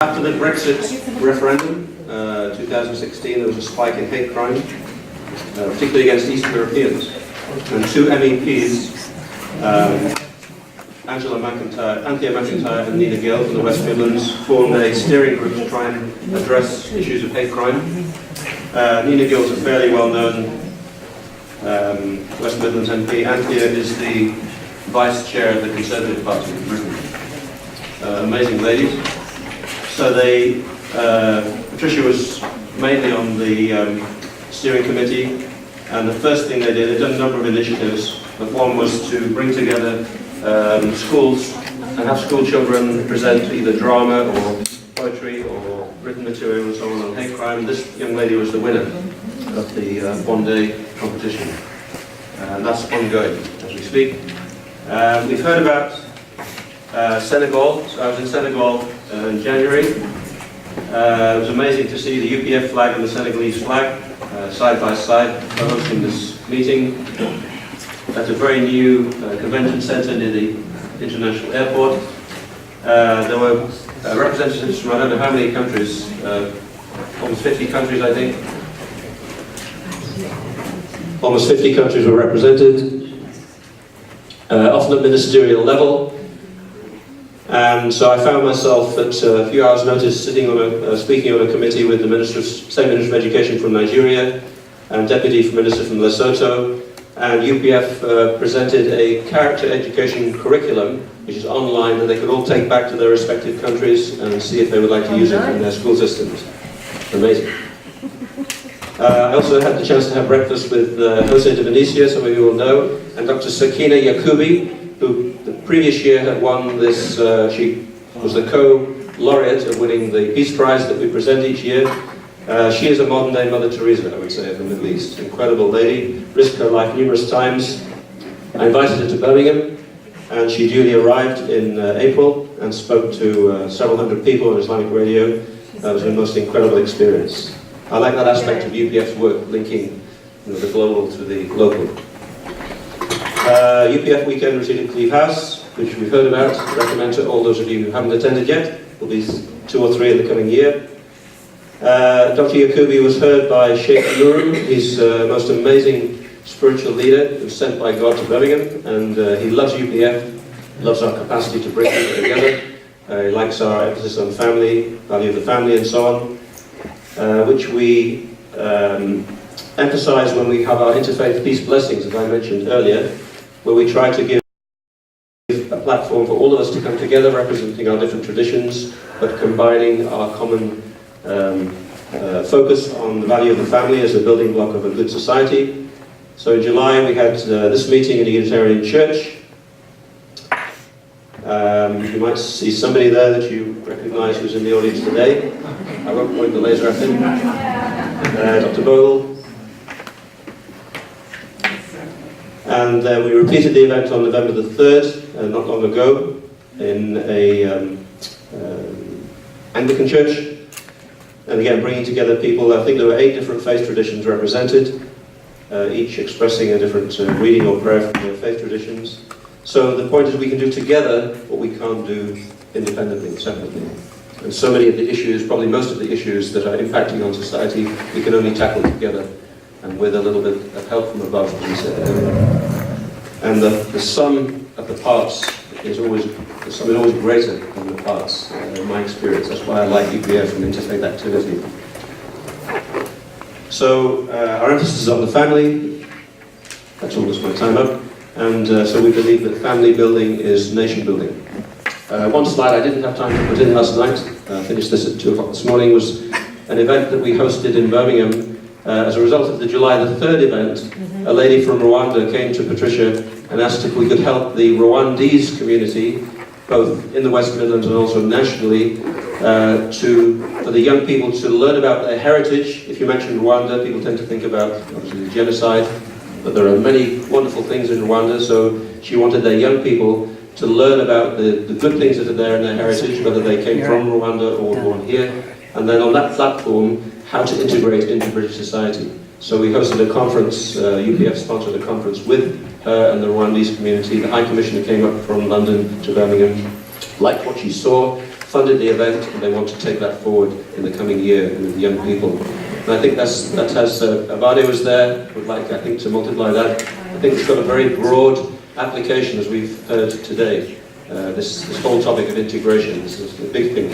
After the Brexit referendum, 2016, there was a spike in hate crime, particularly against East Europeans. And two MEPs, Anthea McIntyre and Nina Gill from the West Midlands, formed a steering group to try and address issues of hate crime. Nina Gill is a fairly well-known West Midlands MP. Anthea is the Vice Chair of the Conservative Party in Britain. Amazing ladies. So Patricia was mainly on the steering committee, and the first thing they'd done a number of initiatives, but one was to bring together schools and have school children present either drama or poetry or written material and so on hate crime. This young lady was the winner of the one-day competition, and that's ongoing as we speak. We've heard about Senegal. So I was in Senegal in January. It was amazing to see the UPF flag and the Senegalese flag side by side for hosting this meeting at a very new convention centre near the international airport. There were representatives from I don't know how many countries, almost 50 countries I think. Almost 50 countries were represented, often at ministerial level. And so I found myself at a few hours' notice sitting on speaking on a committee with the State Minister of Education from Nigeria and Deputy Minister from Lesotho. And UPF presented a character education curriculum, which is online, that they could all take back to their respective countries and see if they would like to use it in their school systems. Amazing. I also had the chance to have breakfast with Jose de Venecia, some of you will know, and Dr. Sakina Yakubi, who the previous year had won this, she was the co-laureate of winning the Peace Prize that we present each year. She is a modern-day Mother Teresa, I would say, of the Middle East. Incredible lady, risked her life numerous times. I invited her to Birmingham, and she duly arrived in April and spoke to several hundred people on Islamic radio. That was a most incredible experience. I like that aspect of UPF's work, linking the global to the local. UPF weekend retreat at Cleeve House, which we've heard about. Recommend to all those of you who haven't attended yet. There'll be 2 or 3 in the coming year. Dr. Yakubi was heard by Sheikh Nuru. He's the most amazing spiritual leader who was sent by God to Birmingham, and he loves UPF, loves our capacity to bring people together. He likes our emphasis on family, value of the family and so on, which we emphasize when we have our interfaith peace blessings, as I mentioned earlier, where we try to give a platform for all of us to come together, representing our different traditions, but combining our common focus on the value of the family as a building block of a good society. So in July we had this meeting in a Unitarian church. You might see somebody there that you recognize who's in the audience today. I won't point the laser at him. Dr. Bogle. And we repeated the event on November the 3rd, not long ago, in a Anglican church. And again, bringing together people. I think there were 8 different faith traditions represented, each expressing a different reading or prayer from their faith traditions. So the point is we can do together what we can't do independently, separately. And so many of the issues, probably most of the issues that are impacting on society, we can only tackle together and with a little bit of help from above, as we said earlier. And the sum of the parts is always greater than the parts, in my experience. That's why I like UPF and interfaith activity. So our emphasis is on the family. That's almost my time up. And so we believe that family building is nation building. One slide I didn't have time to put in last night, finished this at 2 o'clock this morning, was an event that we hosted in Birmingham. As a result of the July the 3rd event, a lady from Rwanda came to Patricia and asked if we could help the Rwandese community, both in the West Midlands and also nationally, for the young people to learn about their heritage. If you mention Rwanda, people tend to think about, obviously, the genocide, but there are many wonderful things in Rwanda, so she wanted their young people to learn about the good things that are there in their heritage, whether they came from Rwanda or born here, and then on that platform, how to integrate into British society. So we hosted a conference, UPF sponsored a conference with her and the Rwandese community. The High Commissioner came up from London to Birmingham, liked what she saw, funded the event, and they want to take that forward in the coming year with young people. And I think that has, Avade was there, would like, I think, to multiply that. I think it's got a very broad application, as we've heard today. This whole topic of integration is a big thing,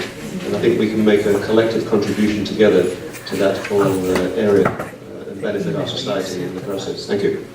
and I think we can make a collective contribution together to that whole area and benefit our society in the process. Thank you.